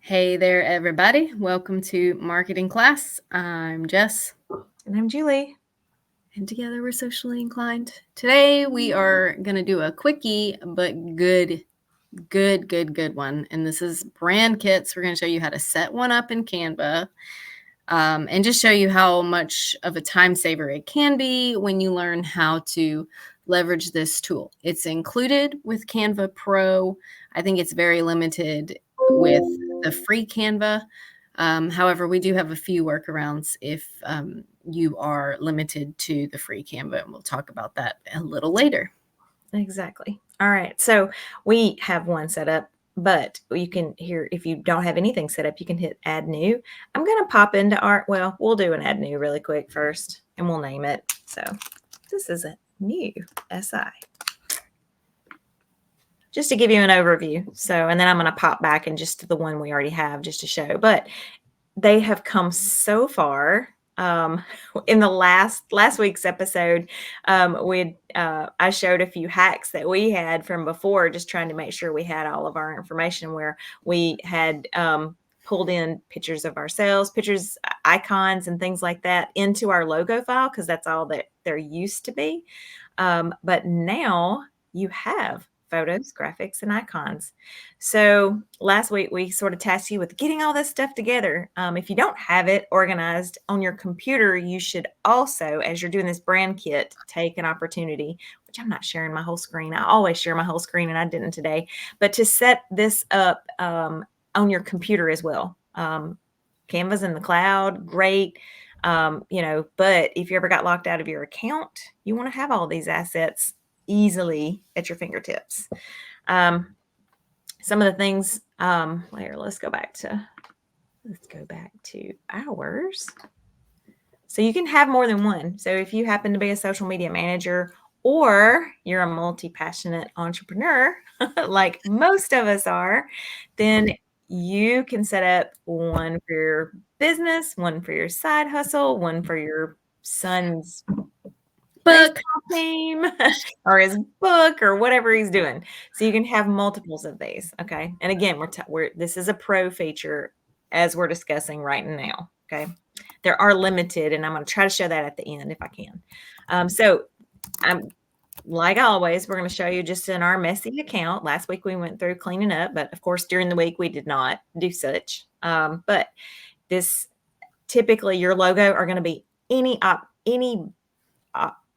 Hey there, everybody. Welcome to Marketing Class. I'm Jess, And I'm Julie. and together we're socially inclined. Today we are going to do a quickie but good one. And this is brand kits. We're going to show you how to set one up in Canva and just show you how much of a time saver it can be when you learn how to leverage this tool. It's included with Canva Pro. I think it's very limited with the free Canva. However, we do have a few workarounds if you are limited to the free Canva, and we'll talk about that a little later. Exactly. All right. So we have one set up, but you can here, if you don't have anything set up, you can hit add new. I'm going to pop into well, we'll do an add new really quick first and we'll name it. So this is a new SI. Just to give you an overview. So, and then I'm going to pop back and just to the one we already have just to show, but they have come so far. In the last week's episode, I showed a few hacks that we had from before, just trying to make sure we had all of our information where we had pulled in pictures of ourselves, pictures, icons, and things like that into our logo file because that's all that there used to be. But now you have photos, graphics, and icons. So last week we sort of tasked you with getting all this stuff together. If you don't have it organized on your computer, you should also, as you're doing this brand kit, take an opportunity, which I'm not sharing my whole screen. I always share my whole screen and I didn't today, but to set this up on your computer as well. Canva's in the cloud, great. But if you ever got locked out of your account, you want to have all these assets easily at your fingertips. Some of the things later, let's go back to ours. So you can have more than one. So if you happen to be a social media manager or you're a multi-passionate entrepreneur, like most of us are, then you can set up one for your business, one for your side hustle, one for your son's Book team or his book or whatever he's doing. So you can have multiples of these. Okay. And again, this is a pro feature as we're discussing right now. Okay. There are limited, and I'm going to try to show that at the end if I can. So I'm like always, we're going to show you just in our messy account. Last week we went through cleaning up, but of course during the week we did not do such. But this typically your logo are going to be any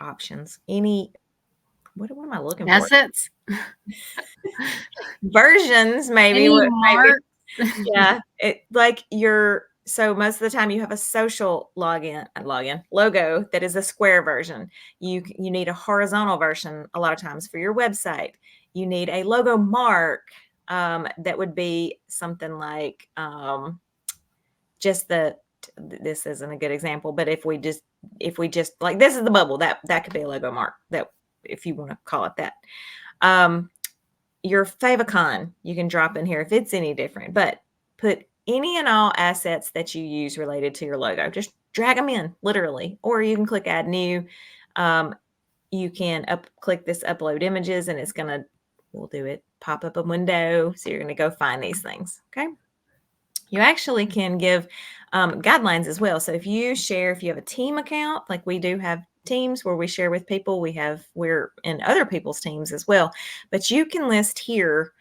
options, what am I looking for? assets, Versions, maybe. Yeah. So most of the time you have a social logo that is a square version. You need a horizontal version a lot of times for your website. You need a logo mark that would be something like this isn't a good example, but if we just like this is the bubble, that could be a logo mark, that if you want to call it that. Your favicon you can drop in here if it's any different, but put any and all assets that you use related to your logo. Just drag them in literally, or you can click add new. You can click this upload images and we'll do it, pop up a window. So you're going to go find these things. Okay. You actually can give guidelines as well. So if you have a team account, like we do have teams where we share with people, we're in other people's teams as well, but you can list here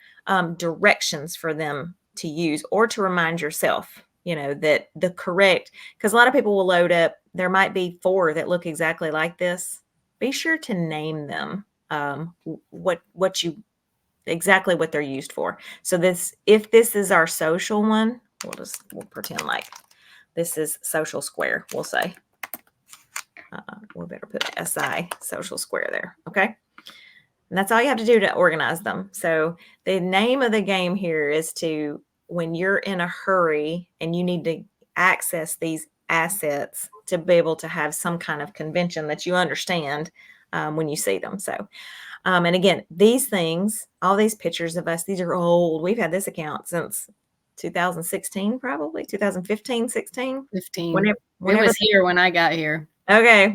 directions for them to use or to remind yourself, that the correct, because a lot of people will load up, there might be 4 that look exactly like this. Be sure to name them, exactly what they're used for. So if this is our social one, we'll pretend like this is social square, we'll say. We better put SI social square there. Okay. And that's all you have to do to organize them. So the name of the game here is when you're in a hurry and you need to access these assets to be able to have some kind of convention that you understand when you see them. So, and again, these things, all these pictures of us, these are old. We've had this account since 2016, probably 2015, 16. 15. Whenever it was here when I got here. Okay.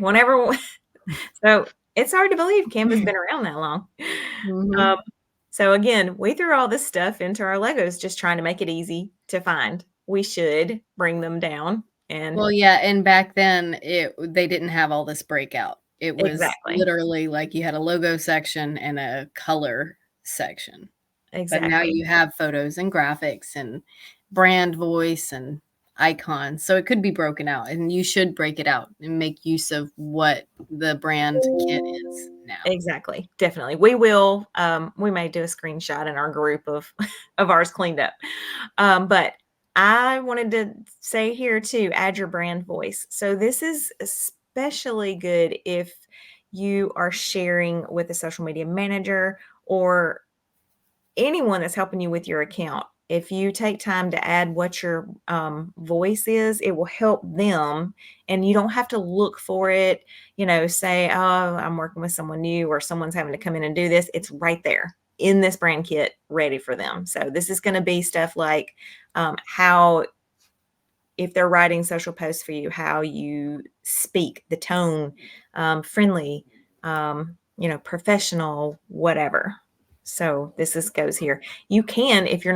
So it's hard to believe Canva's been around that long. Mm-hmm. So again, we threw all this stuff into our Legos just trying to make it easy to find. We should bring them down and Well, yeah, and back then, they didn't have all this breakout. It was exactly. literally like you had a logo section and a color section. But now Exactly. you have photos and graphics and brand voice and icons. So it could be broken out, and you should break it out and make use of what the brand kit is now. Exactly. Definitely. We will, we may do a screenshot in our group of of ours cleaned up. But I wanted to say here too, add your brand voice. So this is especially good if you are sharing with a social media manager or anyone that's helping you with your account. If you take time to add what your voice is, it will help them, and you don't have to look for it. Say, "Oh, I'm working with someone new, or someone's having to come in and do this." It's right there in this brand kit, ready for them. So this is going to be stuff like how, if they're writing social posts for you, how you speak, the tone, friendly, professional, whatever. So goes here. You can, if they're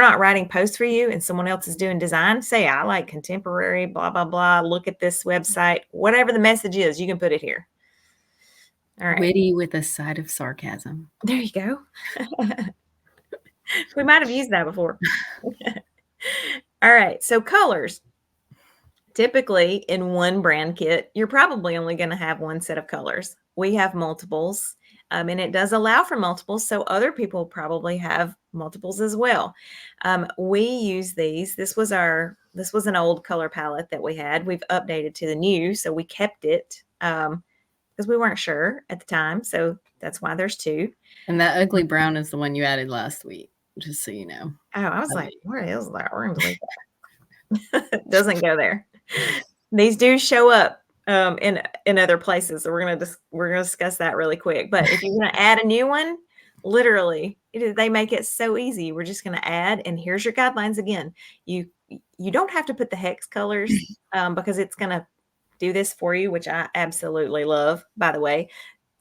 not writing posts for you and someone else is doing design, say, I like contemporary, blah, blah, blah. Look at this website, whatever the message is, you can put it here. All right. Witty with a side of sarcasm. There you go. We might have used that before. All right. So colors. Typically, in one brand kit, you're probably only going to have one set of colors. We have multiples, and it does allow for multiples, so other people probably have multiples as well. We use these. This was an old color palette that we had. We've updated to the new, so we kept it because we weren't sure at the time. So that's why there's two. And that ugly brown is the one you added last week, just so you know. Oh, I was like, where is that? We're going to delete that. Doesn't go there. These do show up in other places, so we're gonna discuss that really quick. But if you're gonna add a new one, literally, they make it so easy. We're just gonna add, and here's your guidelines again. You don't have to put the hex colors because it's gonna do this for you, which I absolutely love. By the way,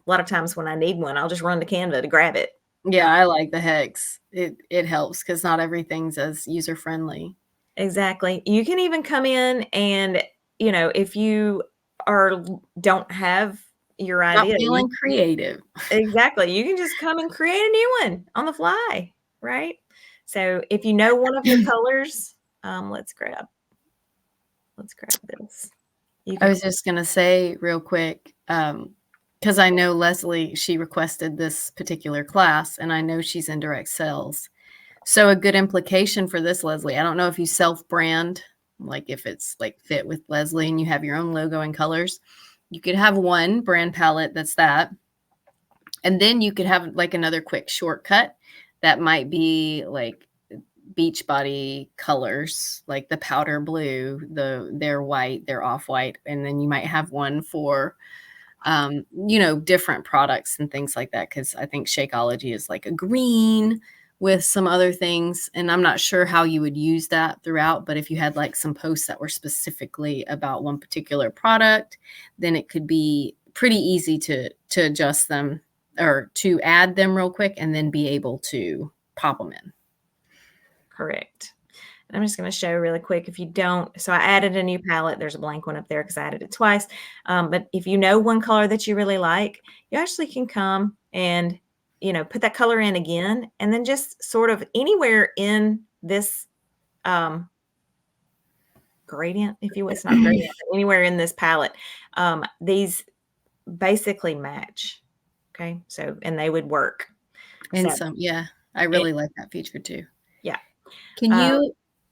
a lot of times when I need one, I'll just run to Canva to grab it. Yeah, I like the hex. It helps because not everything's as user friendly. Exactly. You can even come in and, if you don't have your Not idea, feeling creative. exactly. You can just come and create a new one on the fly, right? So if you know one of your colors, let's grab this. I was just gonna say real quick, because I know Leslie, she requested this particular class, and I know she's in direct sales. So a good implication for this, Leslie, I don't know if you self-brand, like if it's like fit with Leslie and you have your own logo and colors. You could have one brand palette that's that. And then you could have like another quick shortcut that might be like Beachbody colors, like the powder blue, they're white, they're off-white, and then you might have one for different products and things like that. Cause I think Shakeology is like a green with some other things. And I'm not sure how you would use that throughout, but if you had like some posts that were specifically about one particular product, then it could be pretty easy to adjust them or to add them real quick and then be able to pop them in. Correct. I'm just going to show really quick. If you don't, so I added a new palette. There's a blank one up there because I added it twice. But if you know one color that you really like, you actually can come and, put that color in again, and then just sort of anywhere in this gradient, if you will. It's not gradient, but anywhere in this palette, these basically match. Okay. So, and they would work. And So, yeah, I really like that feature too. yeah.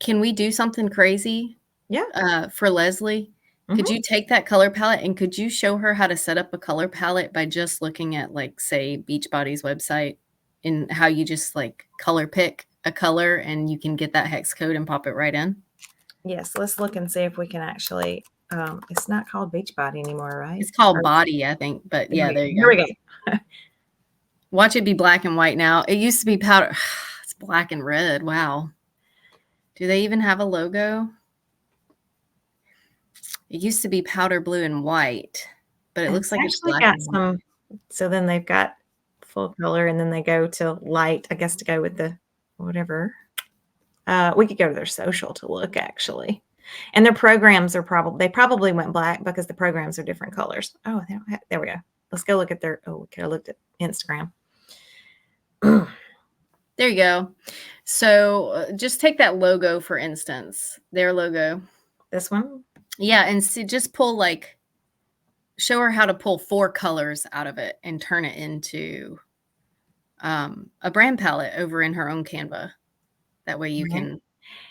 Can we do something crazy? Yeah. For Leslie? Could you take that color palette and could you show her how to set up a color palette by just looking at, like, say, Beachbody's website and how you just, like, color pick a color and you can get that hex code and pop it right in? Yes, let's look and see if we can actually, it's not called Beachbody anymore, right? It's called Body, I think, but yeah, there you Here we go. go. Watch it be black and white now. It used to be powder. It's black and red. Wow. Do they even have a logo? It used to be powder blue and white, but it looks like it's actually black got and white. some, so then they've got full color, and then they go to light, I guess, to go with the whatever. We could go to their social to look, actually. And their programs are they probably went black because the programs are different colors. Oh, they don't have, there we go. Let's go look at their, oh, we could have looked at Instagram. There you go. So just take that logo, for instance, their logo. This one? Yeah, and see, just pull like, show her how to pull 4 colors out of it and turn it into a brand palette over in her own Canva. That way you can.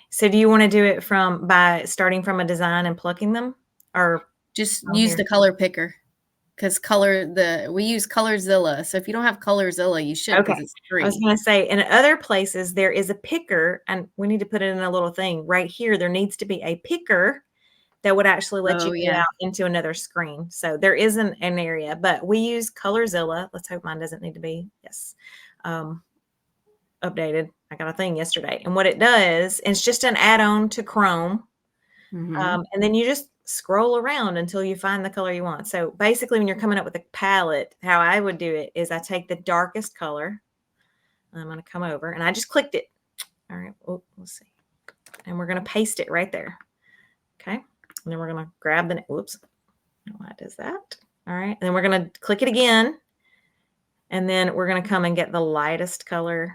So do you want to do it by starting from a design and plucking them, or just use the color picker? Because we use Colorzilla. So if you don't have Colorzilla, you should, because it's free. I was going to say, in other places, there is a picker, and we need to put it in a little thing right here. There needs to be a picker that would actually let you go out into another screen. So there isn't an area, but we use Colorzilla. Let's hope mine doesn't need to be, yes, updated. I got a thing yesterday. And what it does, it's just an add-on to Chrome. And then you just scroll around until you find the color you want. So basically, when you're coming up with a palette, how I would do it is I take the darkest color. I'm going to come over, and I just clicked it. All right. Oh, let's see. And we're going to paste it right there. Okay. And then we're going to grab the, whoops. Why does that? All right. And then we're going to click it again. And then we're going to come and get the lightest color.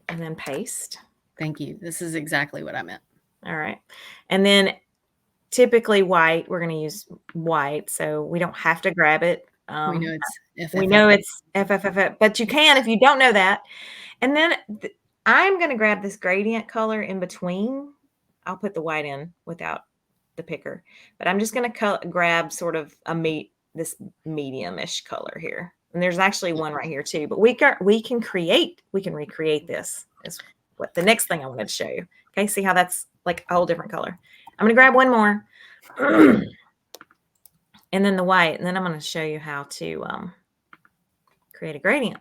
And then paste. Thank you. This is exactly what I meant. All right. And then typically white, we're going to use white. So we don't have to grab it. We know it's FFF. We know it's FFF, but you can if you don't know that. And then I'm going to grab this gradient color in between. I'll put the white in without the picker, but I'm just going to grab sort of this medium-ish color here. And there's actually one right here too, but we can recreate this. Is what the next thing I wanted to show you. Okay, see how that's like a whole different color. I'm going to grab one more. And then the white, and then I'm going to show you how to create a gradient.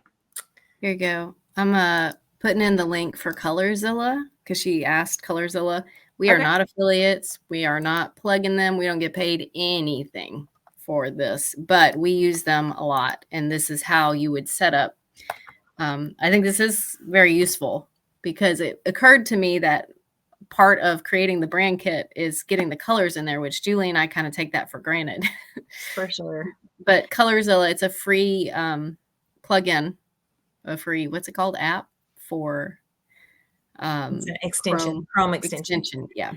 Here you go. I'm putting in the link for Colorzilla because she asked Colorzilla. We are not affiliates. We are not plugging them. We don't get paid anything for this, but we use them a lot. And this is how you would set up. I think this is very useful because it occurred to me that part of creating the brand kit is getting the colors in there, which Julie and I kind of take that for granted. For sure. But Colorzilla, it's a free plugin, a free, what's it called, app for it's an extension, Chrome extension. Yeah.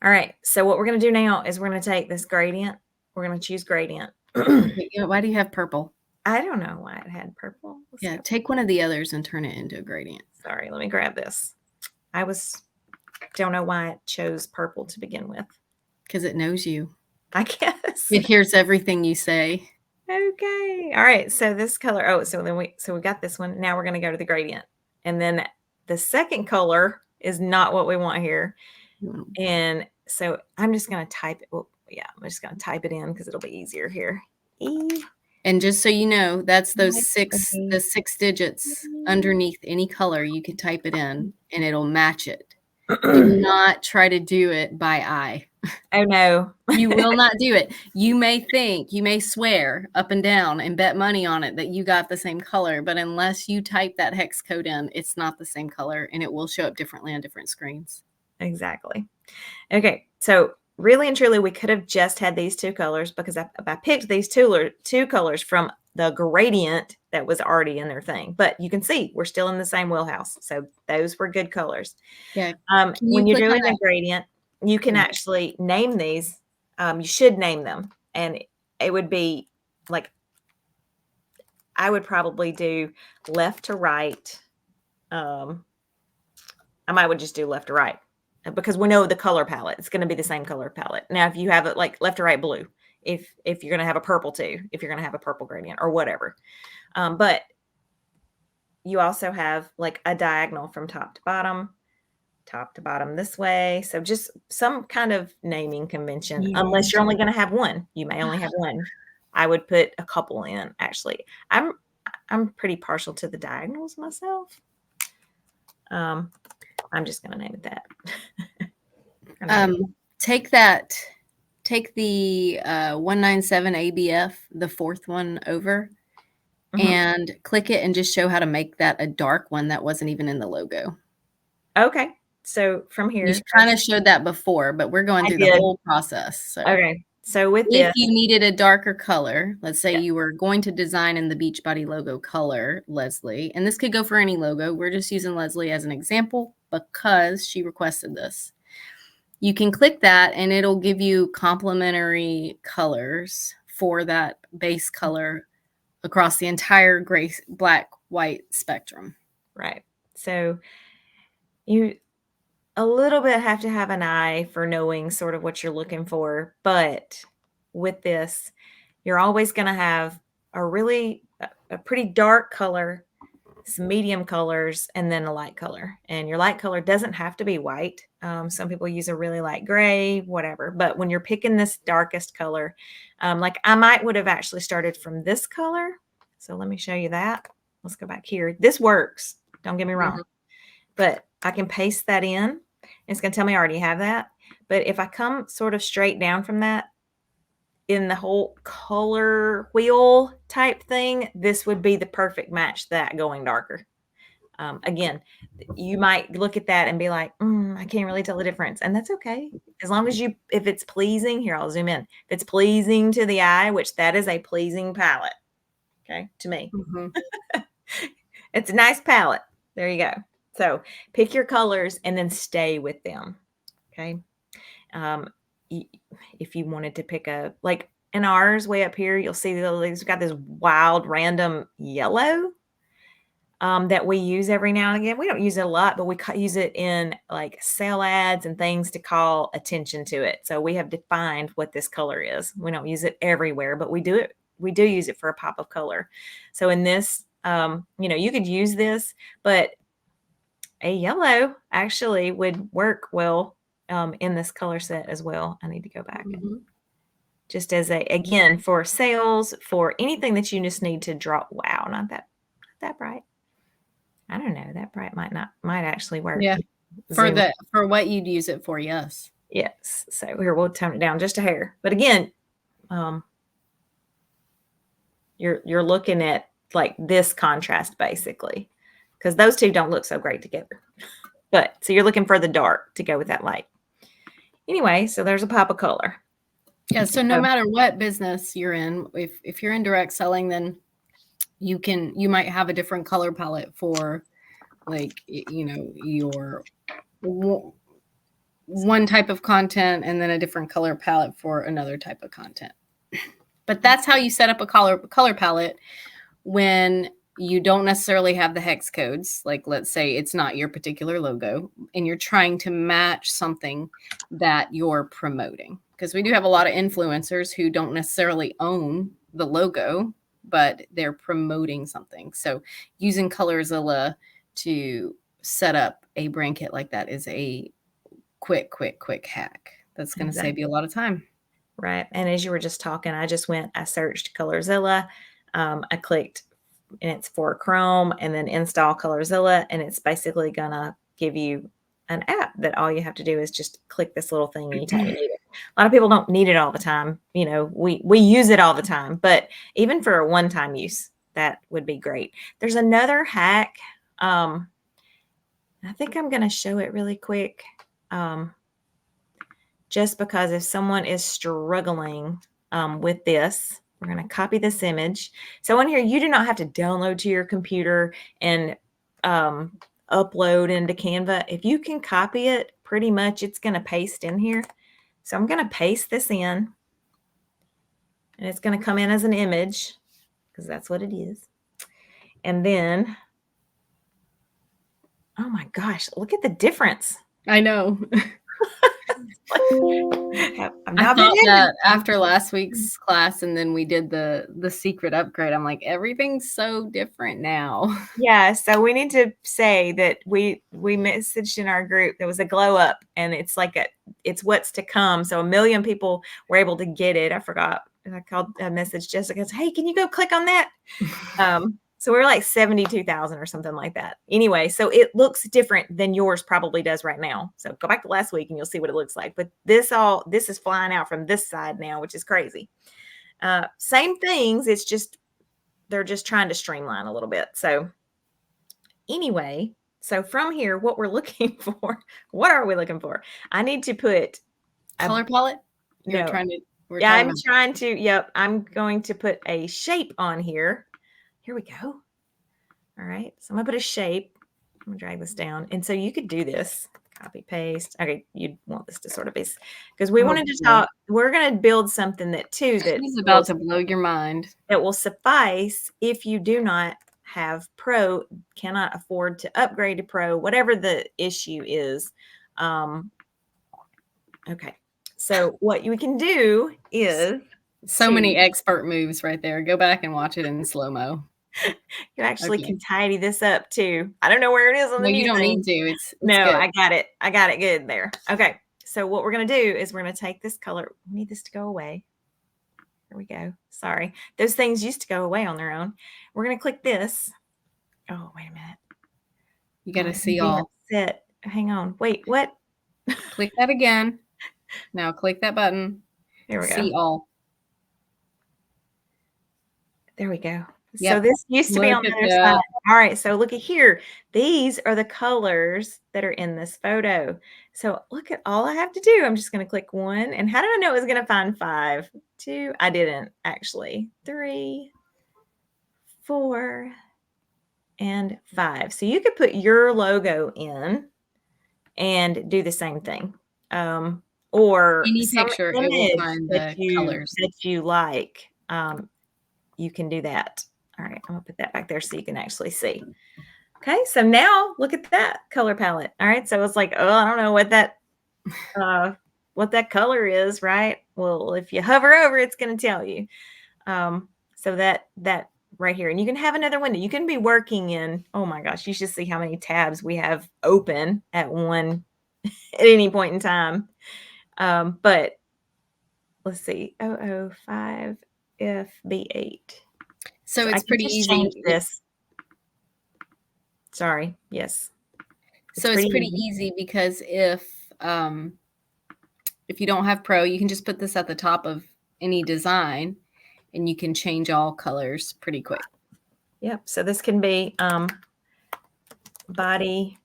All right. So what we're going to do now is we're going to take this gradient. We're going to choose gradient. Why do you have purple? I don't know why it had purple. Take one of the others and turn it into a gradient. Sorry, let me grab this. Don't know why it chose purple to begin with. Because it knows you. I guess. It hears everything you say. Okay. All right. So this color. Oh, so we got this one. Now we're going to go to the gradient. And then the second color is not what we want here. And so I'm just going to type it. Well, yeah, I'm just going to type it in because it'll be easier here. And just so you know, that's the 6 digits underneath any color. You can type it in and it'll match it. Do not try to do it by eye. Oh, no. You will not do it. You may swear up and down and bet money on it that you got the same color, but unless you type that hex code in, it's not the same color and it will show up differently on different screens. Exactly. Okay. So really and truly, we could have just had these 2 colors because I picked these two colors from the gradient that was already in their thing. But you can see we're still in the same wheelhouse. So those were good colors. Yeah. When you're doing a gradient, you can actually name these. You should name them. And it would be like, I would probably do left to right. I would just do left to right because we know the color palette. It's going to be the same color palette. Now, if you have it like left to right blue, if you're going to have a purple too, if you're going to have a purple gradient or whatever. But you also have like a diagonal from top to bottom this way. So just some kind of naming convention, unless you're only going to have one. You may only have one. I would put a couple in, actually. I'm pretty partial to the diagonals myself. I'm just going to name it that. take the 197 ABF, the fourth one over, and click it and just show how to make that a dark one that wasn't even in the logo. Okay. So from You here, kind of showed that before, but we're going I through the did. whole process. So Okay. So with if this, you needed a darker color, let's say yeah, you were going to design in the Beachbody logo color, Leslie, and this could go for any logo. We're just using Leslie as an example because she requested this. You can click that and it'll give you complementary colors for that base color across the entire gray, black, white spectrum. right. So you a little bit have to have an eye for knowing sort of what you're looking for, but with this, you're always going to have a pretty dark color, some medium colors, and then a light color. And your light color doesn't have to be white. Some people use a really light gray, whatever. But when you're picking this darkest color, like I would have actually started from this color. So let me show you that. Let's go back here. This works. Don't get me wrong. But I can paste that in. It's going to tell me I already have that. But if I come sort of straight down from that, in the whole color wheel type thing, this would be the perfect match, that going darker. Again, you might look at that and be like, I can't really tell the difference. And that's okay. As long as if it's pleasing, here, I'll zoom in. If it's pleasing to the eye, which that is a pleasing palette, okay, to me. It's a nice palette. There you go. So pick your colors and then stay with them, okay? If you wanted to pick like in ours way up here, you'll see we've got this wild random yellow that we use every now and again. We don't use it a lot, but we use it in like sale ads and things to call attention to it. So we have defined what this color is. We don't use it everywhere, but we do use it for a pop of color. So in this, you could use this, but a yellow actually would work well in this color set as well. I need to go back and just as again, for sales, for anything that you just need to draw. Wow, not that bright. I don't know. That bright might actually work. Yeah. For what you'd use it for, yes. Yes. So here, we'll tone it down just a hair. But again, you're looking at like this contrast basically, because those two don't look so great together. But so you're looking for the dark to go with that light. Anyway, so there's a pop of color. Yeah. So no matter what business you're in, if you're in direct selling, then you might have a different color palette for like, your one type of content and then a different color palette for another type of content. But that's how you set up a color palette when you don't necessarily have the hex codes. Like, let's say it's not your particular logo and you're trying to match something that you're promoting. Because we do have a lot of influencers who don't necessarily own the logo, but they're promoting something. So using Colorzilla to set up a brand kit like that is a quick hack. That's going to save you a lot of time. Right. And as you were just talking, I searched Colorzilla. I clicked, and it's for Chrome, and then install Colorzilla, and it's basically going to give you an app that all you have to do is just click this little thing anytime you need it. A lot of people don't need it all the time. We use it all the time, but even for a one-time use, that would be great. There's another hack. I think I'm going to show it really quick. Just because if someone is struggling with this, we're going to copy this image. So in here, you do not have to download to your computer and upload into Canva. If you can copy it, pretty much it's going to paste in here. So I'm going to paste this in, and it's going to come in as an image because that's what it is. And then, oh my gosh, look at the difference. I know. I thought that after last week's class, and then we did the secret upgrade, I'm like, everything's so different now. Yeah, so we need to say that we messaged in our group there was a glow up, and it's like it's what's to come. So 1 million people were able to get it. I forgot. I messaged Jessica, hey, can you go click on that? So we're like 72,000 or something like that. Anyway, so it looks different than yours probably does right now. So go back to last week and you'll see what it looks like. But this is flying out from this side now, which is crazy. Same things. It's just, they're just trying to streamline a little bit. So anyway, so from here, what we're looking for, what are we looking for? I need to put Color palette? no. We're Yeah, talking I'm trying to, yep, I'm going to put a shape on here. Here we go. All right, so I'm gonna put a shape. I'm gonna drag this down. And so you could do this, copy, paste. Okay, you'd want this to sort of be, because we wanted to talk, we're gonna build something that She's about to blow your mind. That will suffice if you do not have Pro, cannot afford to upgrade to Pro, whatever the issue is. Okay, so what you can do is so many expert moves right there. Go back and watch it in slow-mo. You actually can tidy this up too. I don't know where it is on the new you don't thing. need to. It's no, good. I got it. I got it good there. Okay, so what we're going to do is we're going to take this color. We need this to go away. Here we go. Sorry. Those things used to go away on their own. We're going to click this. Oh, wait a minute. You got to see all. Set. Hang on. Wait, what? Click that again. Now click that button. There we go. See all. There we go. Yep. So this used to be on the other side. All right. So look at here. These are the colors that are in this photo. So look at all I have to do. I'm just going to click one. And how did I know it was going to find 5? 2. I didn't actually. 3, 4, and 5. So you could put your logo in and do the same thing. Or any picture, it will find the colors that you like. You can do that. All right, I'm gonna put that back there so you can actually see. Okay, so now look at that color palette. All right, so it's like, oh, I don't know what that color is, right? Well, if you hover over, it's going to tell you. So that right here, and you can have another window. You can be working in. Oh my gosh, you should see how many tabs we have open at any point in time. But let's see, 005 FB8. So it's pretty easy. Change this. Sorry. Yes. So it's pretty easy because if you don't have Pro, you can just put this at the top of any design and you can change all colors pretty quick. Yep. So this can be body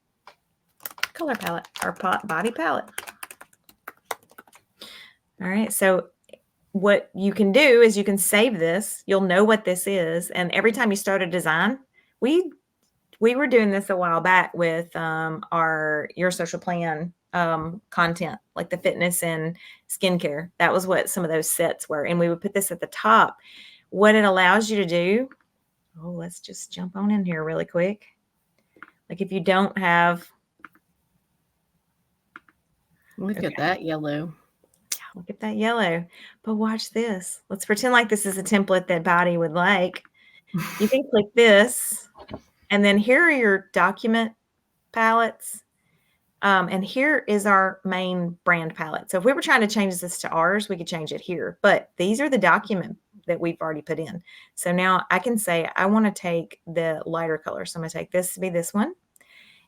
color palette or body palette. All right. So what you can do is you can save this. You'll know what this is. And every time you start a design, we were doing this a while back with our Your Social Plan content, like the fitness and skincare. That was what some of those sets were. And we would put this at the top. What it allows you to do, let's just jump on in here really quick. Like if you don't have. Look at that yellow. Look at that yellow. But watch this. Let's pretend like this is a template that Body would like. You can click this. And then here are your document palettes. And here is our main brand palette. So if we were trying to change this to ours, we could change it here. But these are the document that we've already put in. So now I can say I want to take the lighter color. So I'm going to take this to be this one.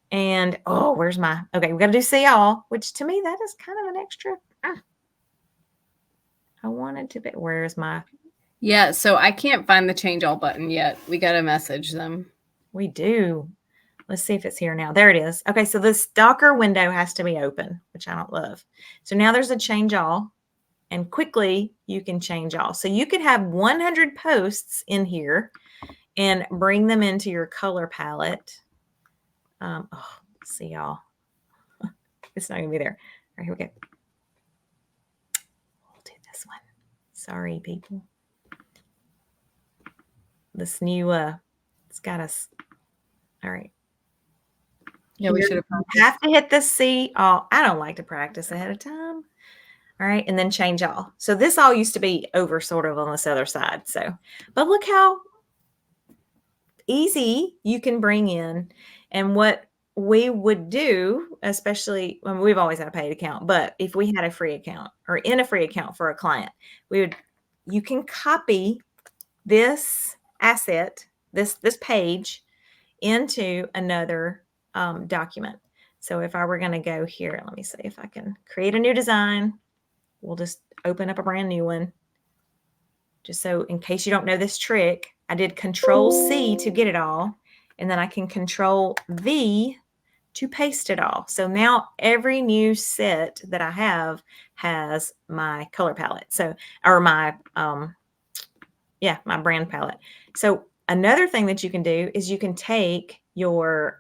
And, where's my, okay, we got to do see all, which to me, that is kind of an extra. I wanted to be, where's my. Yeah, so I can't find the change all button yet. We got to message them. We do. Let's see if it's here now. There it is. Okay, so this Docker window has to be open, which I don't love. So now there's a change all, and quickly you can change all. So you could have 100 posts in here and bring them into your color palette. See y'all. It's not going to be there. All right, here we go. We'll do this one. Sorry, people. This new, it's got us. All right. Yeah, we should have to hit the see all. I don't like to practice ahead of time. All right. And then change all. So this all used to be over sort of on this other side. So, but look how easy you can bring in. And what we would do, especially when we've always had a paid account, but if we had a free account or in a free account for a client, you can copy this asset this page into another document. So if I were going to go here, let me see if I can create a new design. We'll just open up a brand new one. Just so in case you don't know this trick, I did Control C to get it all, and then I can Control V to paste it all. So now every new set that I have has my color palette. So, or my, my brand palette. So another thing that you can do is you can take your,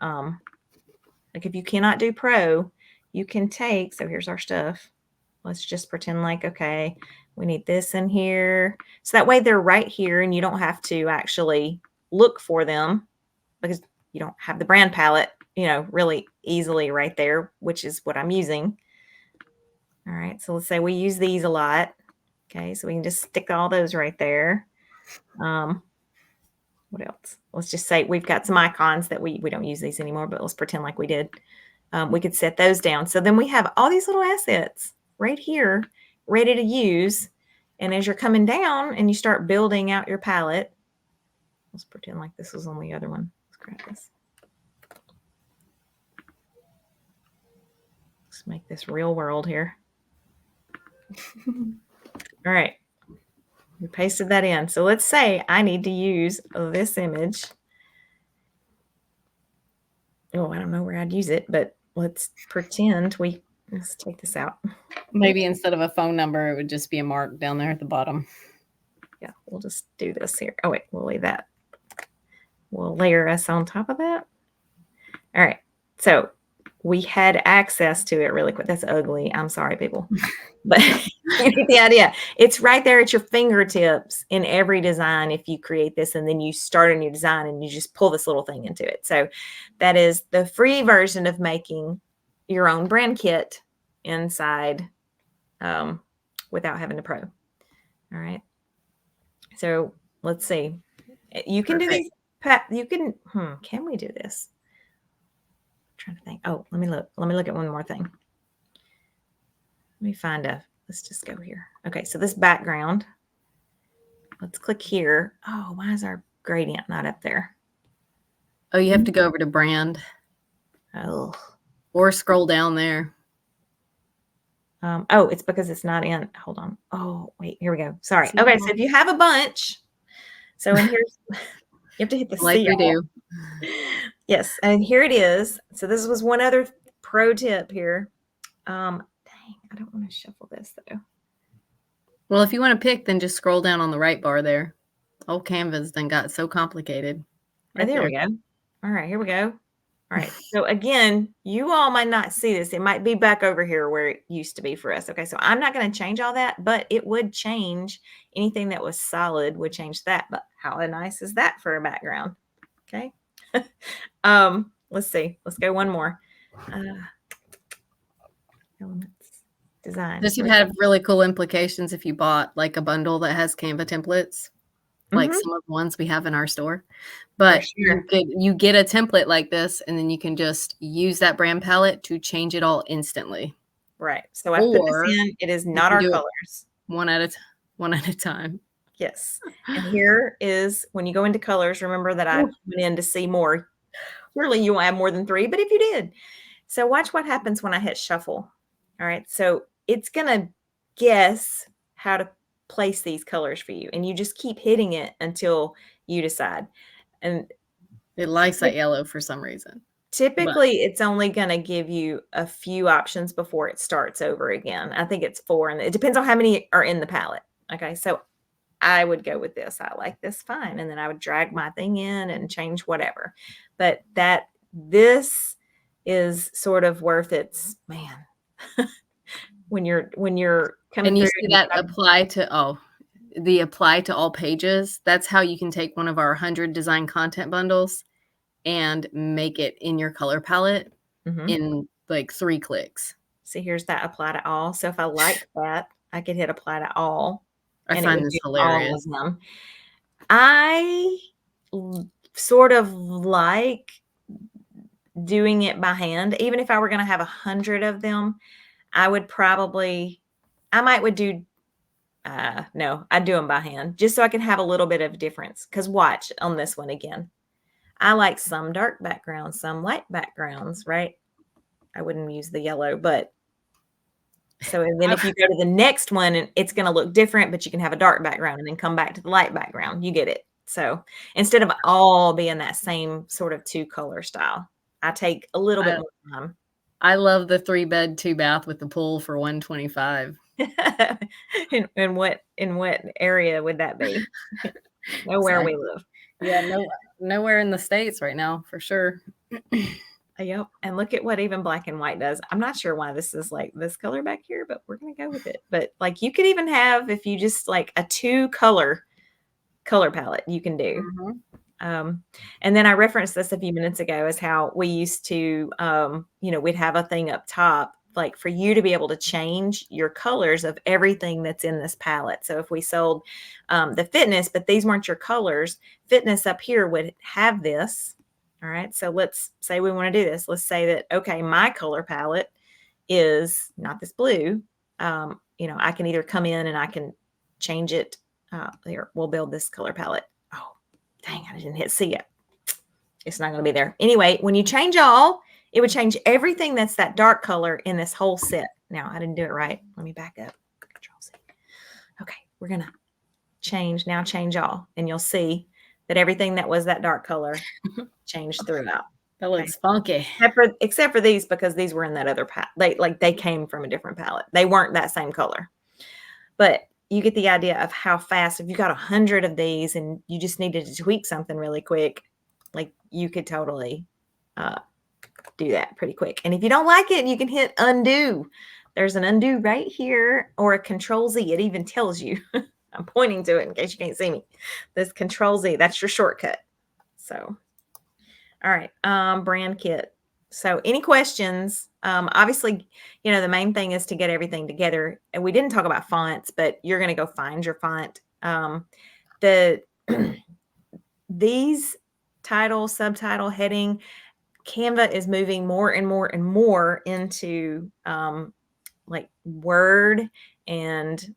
like if you cannot do Pro, you can take, so here's our stuff. Let's just pretend like, okay, we need this in here. So that way they're right here and you don't have to actually look for them because you don't have the brand palette, really easily right there, which is what I'm using. All right, so let's say we use these a lot. Okay, so we can just stick all those right there. What else? Let's just say we've got some icons that we don't use these anymore, but let's pretend like we did. We could set those down. So then we have all these little assets right here ready to use. And as you're coming down and you start building out your palette, let's pretend like this was on the other one. Let's grab this. Let's make this real world here. All right. We pasted that in. So let's say I need to use this image. Oh, I don't know where I'd use it, but let's pretend let's take this out. Maybe instead of a phone number, it would just be a mark down there at the bottom. Yeah, we'll just do this here. Oh, wait, we'll leave that. We'll layer us on top of that. All right. So we had access to it really quick. That's ugly. I'm sorry, people. But you get the idea. It's right there at your fingertips in every design if you create this and then you start a new design and you just pull this little thing into it. So that is the free version of making your own brand kit inside without having to Pro. All right. So let's see. You can do these. You can we do this? I'm trying to think. Oh, let me look at one more thing. Let me find let's just go here. Okay, so this background, let's click here. Oh, why is our gradient not up there? Oh, you have to go over to brand. Oh. Or scroll down there. Oh, it's because it's not in. Hold on. Oh, wait, here we go. Sorry. Okay, so if you have a bunch, so in here, you have to hit the like we do. Yes, and here it is. So this was one other pro tip here. Dang, I don't want to shuffle this though. Well, if you want to pick, then just scroll down on the right bar there. Oh, Canva's then got so complicated. Right there we go. All right, here we go. All right. So again, you all might not see this. It might be back over here where it used to be for us. Okay, so I'm not going to change all that, but it would change anything that was solid would change that. But how nice is that for a background? Okay. Let's see. Let's go one more. Elements, design. This would have really cool implications if you bought like a bundle that has Canva templates, like some of the ones we have in our store. But you get a template like this, and then you can just use that brand palette to change it all instantly. Right. So I put this in. It is not our colors. One at a time. Yes. And here is when you go into colors. Remember that I went in to see more. Surely you won't have more than 3, but if you did. So watch what happens when I hit shuffle. All right. So it's going to guess how to place these colors for you. And you just keep hitting it until you decide. And it likes that yellow for some reason. Typically, it's only going to give you a few options before it starts over again. I think it's 4, and it depends on how many are in the palette. Okay, so I would go with this. I like this fine, and then I would drag my thing in and change whatever. But this is sort of worth its when you're coming and you through see that apply to all pages. That's how you can take one of our 100 design content bundles and make it in your color palette in like 3 clicks. See, here's that apply to all. So if I like that, I could hit apply to all. I find this hilarious. I sort of like doing it by hand. Even if I were going to have 100 of them, I would do No, I do them by hand just so I can have a little bit of difference. Because watch on this one again. I like some dark backgrounds, some light backgrounds, right? I wouldn't use the yellow, but so and then if you go to the next one, and it's going to look different, but you can have a dark background and then come back to the light background. You get it. So instead of all being that same sort of 2-color style, I take a little bit more time. I love the 3-bed, 2-bath with the pool for $125. In what area would that be? Nowhere we live. Yeah, nowhere in the States right now, for sure. Yep. And look at what even black and white does. I'm not sure why this is like this color back here, but we're going to go with it. But like you could even have, if you just like a 2-color color palette, you can do. And then I referenced this a few minutes ago as how we used to, we'd have a thing up top, like for you to be able to change your colors of everything that's in this palette. So if we sold the fitness, but these weren't your colors, fitness up here would have this. All right. So let's say we want to do this. Let's say that, okay, my color palette is not this blue. I can either come in and I can change it. Here, we'll build this color palette. Oh, dang, I didn't hit C yet. It's not going to be there. Anyway, when you change all, it would change everything that's that dark color in this whole set. Now, I didn't do it right. Let me back up. Control C. Okay, we're going to change all. And you'll see that everything that was that dark color changed throughout. That looks funky. Except for these, because these were in that other palette. They came from a different palette. They weren't that same color. But you get the idea of how fast, if you got 100 of these and you just needed to tweak something really quick, like you could totally do that pretty quick. And if you don't like it, you can hit undo. There's an undo right here, or a Control Z. It even tells you. I'm pointing to it in case you can't see me. This Control Z, that's your shortcut. So, all right, brand kit. So any questions? Obviously, the main thing is to get everything together. And we didn't talk about fonts, but you're going to go find your font. These title, subtitle, heading, Canva is moving more and more and more into like Word and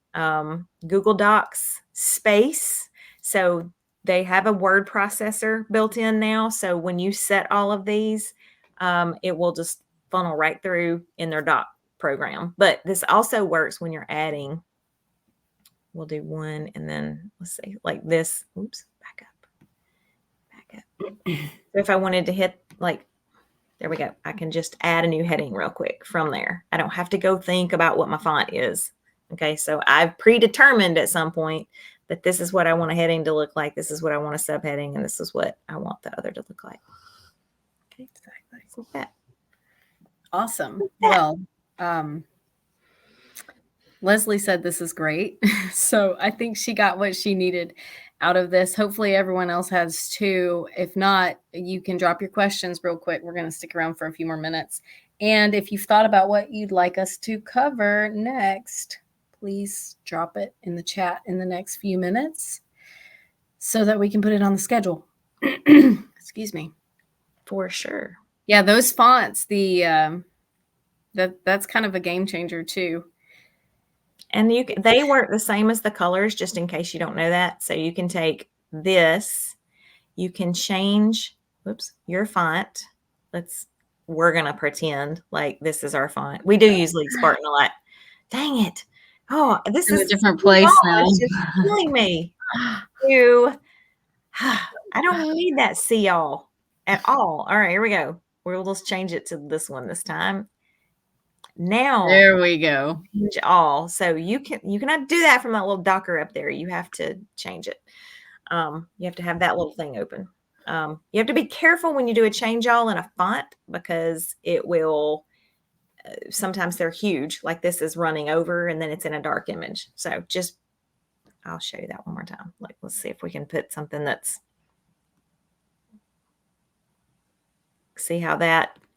Google Docs space. So they have a word processor built in now. So when you set all of these, it will just funnel right through in their doc program. But this also works when you're adding. We'll do one and then let's see, like this. Oops, back up. So if I wanted to hit there we go. I can just add a new heading real quick from there. I don't have to go think about what my font is. Okay, so I've predetermined at some point that this is what I want a heading to look like. This is what I want a subheading, and this is what I want the other to look like. Okay, exactly. So that. Awesome. Well, Leslie said this is great. So I think she got what she needed out of this. Hopefully everyone else has too. If not, you can drop your questions real quick. We're going to stick around for a few more minutes. And if you've thought about what you'd like us to cover next, please drop it in the chat in the next few minutes so that we can put it on the schedule. Excuse me. For sure. Yeah, those fonts, that's kind of a game changer too. And they work the same as the colors, just in case you don't know that. So you can take this, you can change, your font. We're going to pretend like this is our font. We do use League Spartan a lot. Dang it. Oh, this is a different place now. It's just killing me. I don't need that see all at all. All right, here we go. We'll just change it to this one this time. Now there we go. Change all. So you cannot do that from that little docker up there. You have to change it. You have to have that little thing open. You have to be careful when you do a change all in a font, because it will sometimes they're huge, like this is running over and then it's in a dark image. So I'll show you that one more time. Let's see if we can put something see how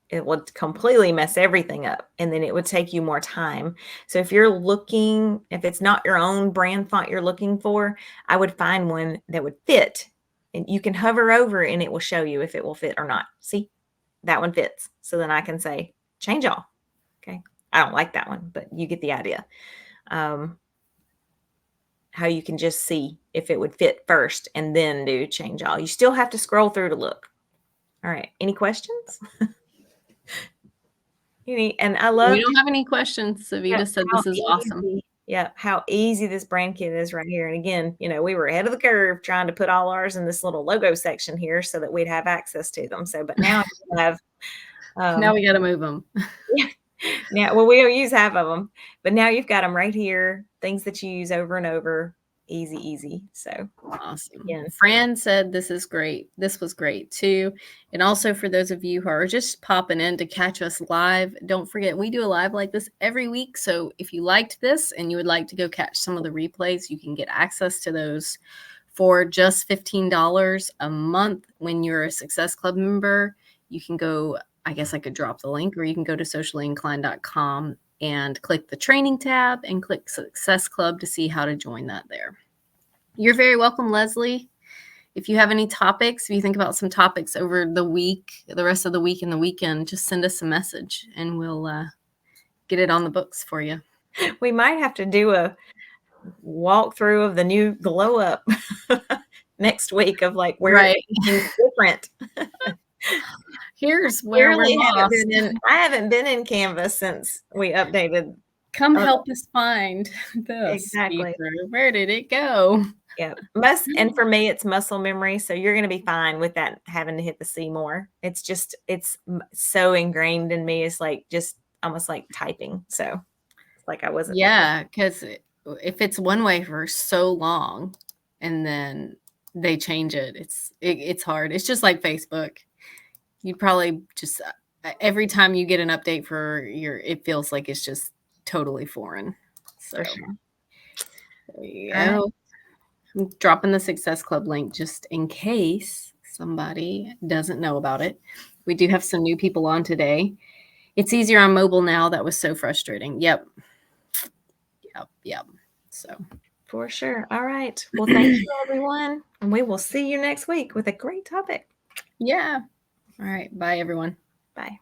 it would completely mess everything up, and then it would take you more time. So if it's not your own brand font you're looking for, I would find one that would fit, and you can hover over and it will show you if it will fit or not. See, that one fits. So then I can say change all. Okay. I don't like that one, but you get the idea. how you can just see if it would fit first and then do change all. You still have to scroll through to look. All right. Any questions? And I love We don't have any questions. Savita said how this is awesome. easy, how easy this brand kit is right here. And again, we were ahead of the curve trying to put all ours in this little logo section here so that we'd have access to them. So, but now we have, Now we got to move them. now, well, we don't use half of them, but now you've got them right here, things that you use over and over. Easy. So awesome. again. Fran said this is great. This was great too. And also for those of you who are just popping in to catch us live, don't forget we do a live like this every week. So if you liked this and you would like to go catch some of the replays, you can get access to those for just $15 a month when you're a Success Club member. You can go, I guess I could drop the link, or you can go to sociallyinclined.com and click the training tab and click Success Club to see how to join that there. You're very welcome, Leslie. If you have any topics, if you think about some topics over the week, the rest of the week and the weekend, just send us a message and we'll get it on the books for you. We might have to do a walkthrough of the new Glow Up next week of like where it's different. Here's where we're lost. I haven't been in Canva since we updated. Come help us find this. Exactly. Where did it go? Yeah. And for me, it's muscle memory. So you're going to be fine with that, having to hit the C more. It's so ingrained in me. It's like just almost like typing. So it's like I wasn't. Yeah. Because if it's one way for so long and then they change it, it's hard. It's just like Facebook. You probably just, every time you get an update it feels like it's just totally foreign. So for sure. There you go. I'm dropping the Success Club link just in case somebody doesn't know about it. We do have some new people on today. It's easier on mobile now. That was so frustrating. Yep. So for sure. All right. Well, thank you, everyone. And we will see you next week with a great topic. Yeah. All right. Bye, everyone. Bye.